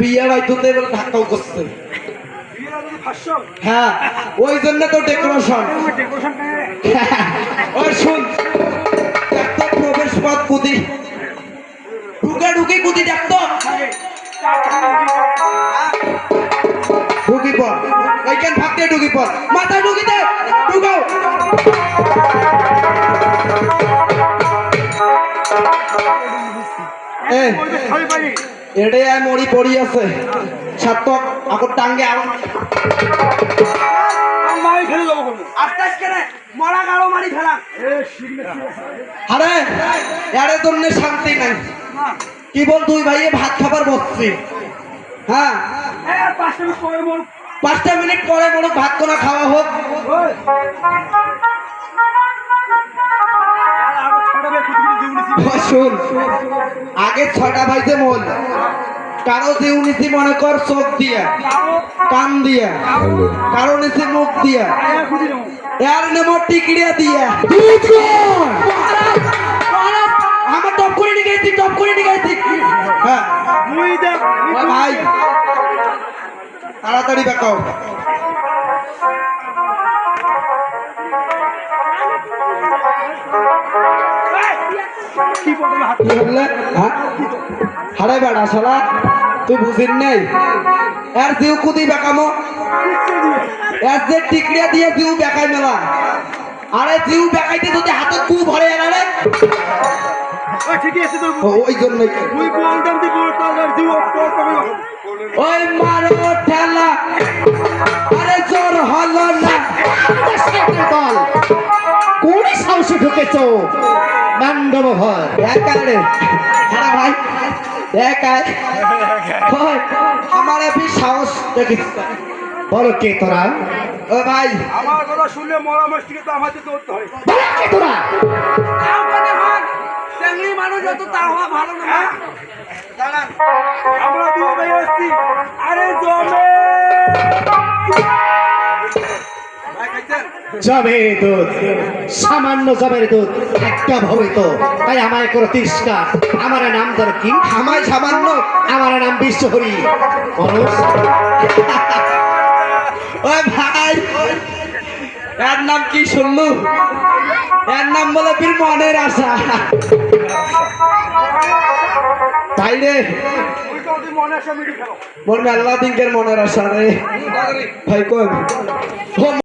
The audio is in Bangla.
বিয়ে বাইতুতে বলে ধাক্কাও করছে। হ্যাঁ ওই জন্য তো ডেকোরেশন। ওই শুন দেখতো প্রবেশ পথ কুদি ঢুকে ঢুকি কুদি দেখতো ঢুকি পর ওইখান ভাবতে ঢুকি পর মাথা ঢুকিতে ঢুকাও। এটাই মরি পড়ি আছে সার্থক আকর টাঙ্গে আরো আরে এর জন্য শান্তি নাই। কি বল দুই ভাইয়ে ভাত খাবার বসছি। হ্যাঁ 5টা মিনিট পরে বলো ভাত কোনা খাওয়া হোক। শুন আগে 6টা ভাইতে মন কারো জিউনিসি মনে কর চোখ দিয়া কান দিয়া কারো নিচে মুখ দিয়া এর নেমো টিকড়িয়া দিয়া আমার টপ করে নিয়ে গেছি হ্যাঁ ভাই তাড়াতাড়ি দেখাও। হারাই বেড়া শালা তুই বুঝিন নাই এর জিউ কুদি বেকামো এর যে টিকড়িয়া দিয়ে জিউ বেকাই মেলা। আরে জিউ বেকাইতে যদি হাতে কু ভরে এলারে ওই জন্যই ওই মারো ঠেলা আরে জোর হলো না বল কোন সাহসে ঢুকেছো মান্ডব ভয় একারে। হ্যাঁ ভাই একাই আমার আপনি সাহস দেখিস বলো কে তোরা? ও ভাই আমার কথা শুনলে মরা মস্তিকে তো আমাদের ধরতে হয়। বলো কে তোরা? চেংড়ি মানুষ যত তা হওয়া ভালো না। দাঁড়ান আমরা দুই ভাই আসছি। আরে জমে জবে দুধ সামান্য জবের দুধ একটা ভবে তো তাই আমায় করো তিরস্কার। আমার নাম ধর কি? আমায় সামান্য আমার নাম বিশ্বহরি মানুষ। ওই ভাই এর নাম কি শুনলু? এর নাম বলে ফির মনের আশা। তাই রে মোর মেলা দিনকের মনের আশা রে ভাই কোন